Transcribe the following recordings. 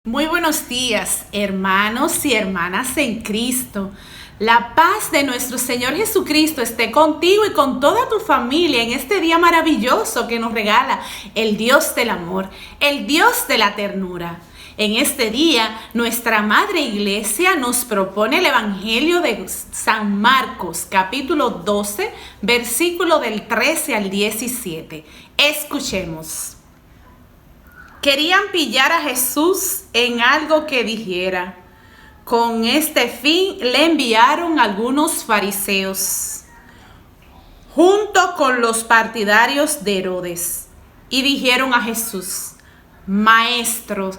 Muy buenos días, hermanos y hermanas en Cristo. La paz de nuestro Señor Jesucristo esté contigo y con toda tu familia en este día maravilloso que nos regala el Dios del amor, el Dios de la ternura. En este día, nuestra Madre Iglesia nos propone el Evangelio de San Marcos, capítulo 12, versículo del 13 al 17. Escuchemos. Querían pillar a Jesús en algo que dijera. Con este fin le enviaron algunos fariseos, junto con los partidarios de Herodes, y dijeron a Jesús: Maestro,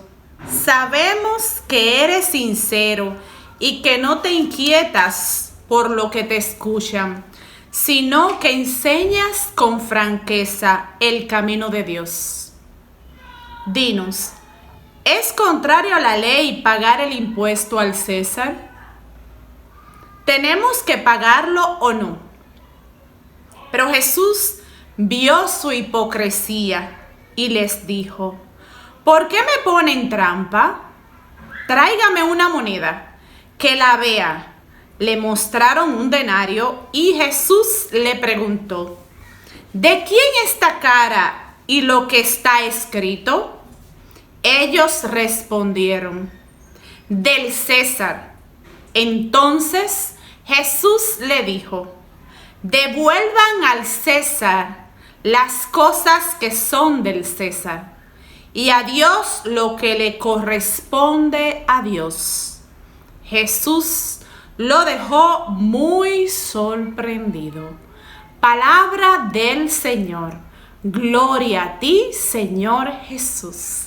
sabemos que eres sincero y que no te inquietas por lo que te escuchan, sino que enseñas con franqueza el camino de Dios. Dinos, ¿es contrario a la ley pagar el impuesto al César? ¿Tenemos que pagarlo o no? Pero Jesús vio su hipocresía y les dijo: ¿por qué me ponen trampa? Tráigame una moneda, que la vea. Le mostraron un denario y Jesús le preguntó: ¿de quién esta cara y lo que está escrito? Ellos respondieron: del César. Entonces Jesús le dijo: devuelvan al César las cosas que son del César, y a Dios lo que le corresponde a Dios. Jesús lo dejó muy sorprendido. Palabra del Señor. Gloria a ti, Señor Jesús.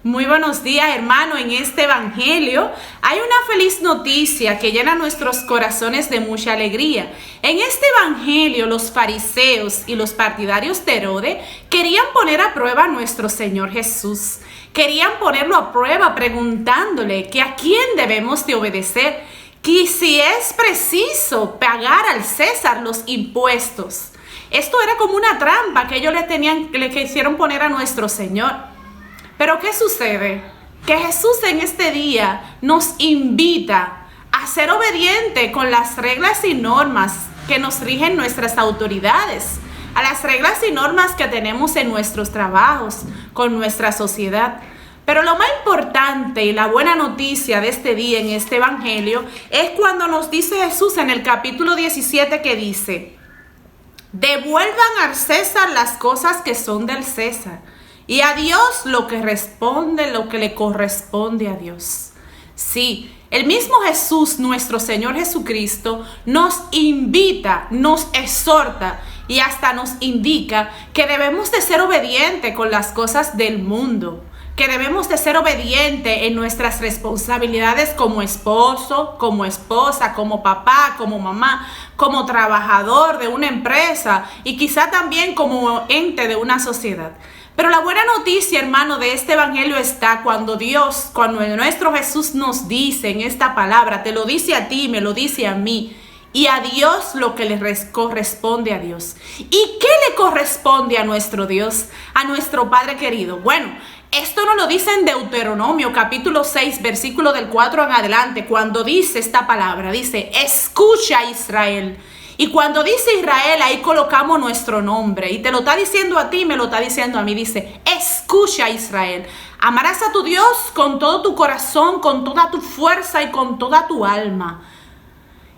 Muy buenos días, hermano. En este evangelio hay una feliz noticia que llena nuestros corazones de mucha alegría. En este evangelio, los fariseos y los partidarios de Herodes querían poner a prueba a nuestro Señor Jesús. Querían ponerlo a prueba preguntándole que a quién debemos de obedecer, que si es preciso pagar al César los impuestos. Esto era como una trampa que ellos le quisieron poner a nuestro Señor. Pero ¿qué sucede? Que Jesús en este día nos invita a ser obediente con las reglas y normas que nos rigen nuestras autoridades, a las reglas y normas que tenemos en nuestros trabajos, con nuestra sociedad. Pero lo más importante y la buena noticia de este día en este evangelio es cuando nos dice Jesús en el capítulo 17 que dice: devuelvan al César las cosas que son del César, y a Dios lo que le corresponde a Dios. Sí, el mismo Jesús, nuestro Señor Jesucristo, nos invita, nos exhorta y hasta nos indica que debemos de ser obedientes con las cosas del mundo, que debemos de ser obedientes en nuestras responsabilidades como esposo, como esposa, como papá, como mamá, como trabajador de una empresa y quizá también como ente de una sociedad. Pero la buena noticia, hermano, de este evangelio está cuando nuestro Jesús nos dice en esta palabra, te lo dice a ti, me lo dice a mí, y a Dios lo que le corresponde a Dios. ¿Y qué le corresponde a nuestro Dios, a nuestro Padre querido? Bueno, esto nos lo dice en Deuteronomio, capítulo 6, versículo del 4 en adelante, cuando dice esta palabra, dice: escucha, Israel. Y cuando dice Israel, ahí colocamos nuestro nombre. Y te lo está diciendo a ti, me lo está diciendo a mí. Dice: escucha, Israel. Amarás a tu Dios con todo tu corazón, con toda tu fuerza y con toda tu alma.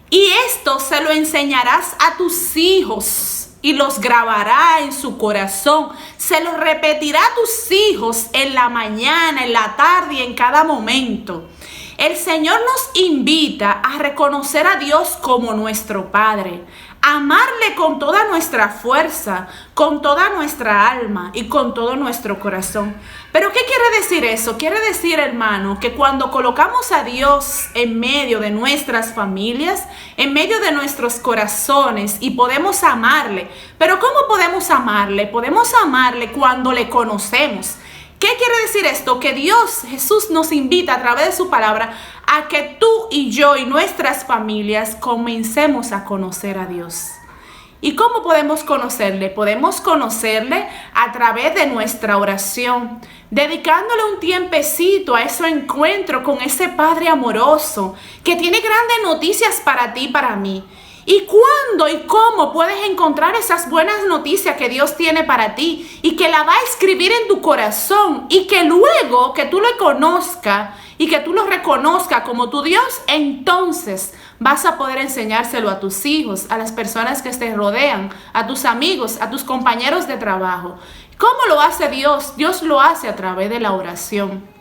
Y esto se lo enseñarás a tus hijos y los grabará en su corazón. Se lo repetirá a tus hijos en la mañana, en la tarde y en cada momento. El Señor nos invita a reconocer a Dios como nuestro Padre, a amarle con toda nuestra fuerza, con toda nuestra alma y con todo nuestro corazón. ¿Pero qué quiere decir eso? Quiere decir, hermano, que cuando colocamos a Dios en medio de nuestras familias, en medio de nuestros corazones y podemos amarle. ¿Pero cómo podemos amarle? Podemos amarle cuando le conocemos. ¿Qué quiere decir esto? Que Dios, Jesús, nos invita a través de su palabra a que tú y yo y nuestras familias comencemos a conocer a Dios. ¿Y cómo podemos conocerle? Podemos conocerle a través de nuestra oración, dedicándole un tiempecito a ese encuentro con ese Padre amoroso que tiene grandes noticias para ti y para mí. ¿Y cuándo y cómo puedes encontrar esas buenas noticias que Dios tiene para ti y que la va a escribir en tu corazón y que luego que tú lo conozcas y que tú lo reconozcas como tu Dios, entonces vas a poder enseñárselo a tus hijos, a las personas que te rodean, a tus amigos, a tus compañeros de trabajo? ¿Cómo lo hace Dios? Dios lo hace a través de la oración.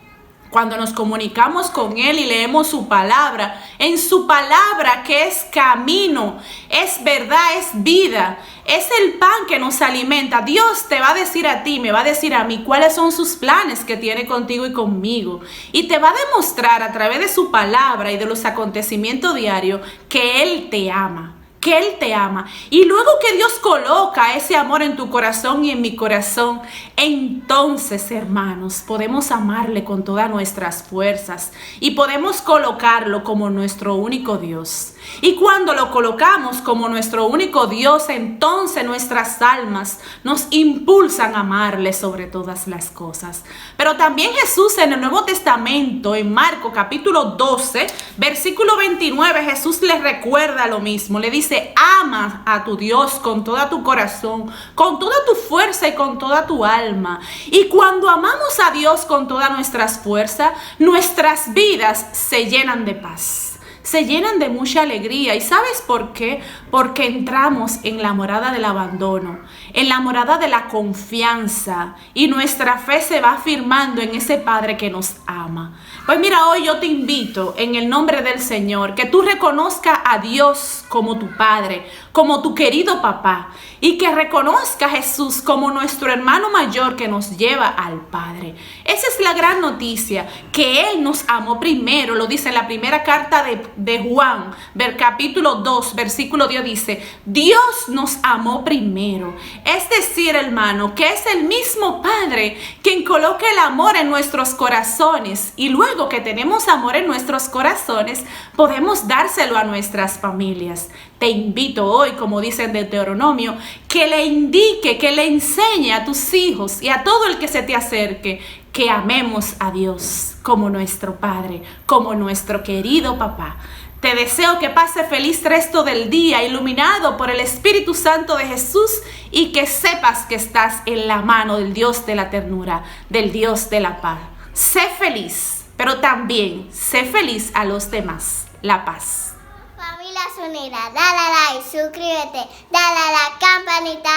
Cuando nos comunicamos con Él y leemos su palabra, en su palabra que es camino, es verdad, es vida, es el pan que nos alimenta. Dios te va a decir a ti, me va a decir a mí cuáles son sus planes que tiene contigo y conmigo. Y te va a demostrar a través de su palabra y de los acontecimientos diarios que Él te ama. Que Él te ama. Y luego que Dios coloca ese amor en tu corazón y en mi corazón, entonces, hermanos, podemos amarle con todas nuestras fuerzas y podemos colocarlo como nuestro único Dios. Y cuando lo colocamos como nuestro único Dios, entonces nuestras almas nos impulsan a amarle sobre todas las cosas. Pero también Jesús en el Nuevo Testamento, en Marcos capítulo 12, versículo 29, Jesús le recuerda lo mismo. Le dice: ama a tu Dios con todo tu corazón, con toda tu fuerza y con toda tu alma. Y cuando amamos a Dios con todas nuestras fuerzas, nuestras vidas se llenan de paz. Se llenan de mucha alegría. ¿Y sabes por qué? Porque entramos en la morada del abandono, en la morada de la confianza, y nuestra fe se va afirmando en ese Padre que nos ama. Pues mira, hoy yo te invito en el nombre del Señor que tú reconozcas a Dios como tu Padre, como tu querido papá, y que reconozca a Jesús como nuestro hermano mayor que nos lleva al Padre. Esa es la gran noticia, que Él nos amó primero. Lo dice en la primera carta de Juan, capítulo 2, versículo 10, dice: Dios nos amó primero. Es decir, hermano, que es el mismo Padre quien coloca el amor en nuestros corazones, y luego que tenemos amor en nuestros corazones, podemos dárselo a nuestras familias. Te invito hoy, como dice en Deuteronomio, que le indique, que le enseñe a tus hijos y a todo el que se te acerque que amemos a Dios como nuestro Padre, como nuestro querido papá. Te deseo que pase feliz resto del día, iluminado por el Espíritu Santo de Jesús, y que sepas que estás en la mano del Dios de la ternura, del Dios de la paz. Sé feliz, pero también sé feliz a los demás. La paz. Familias Unidas, dale like, suscríbete, dale a la campanita.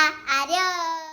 Adiós.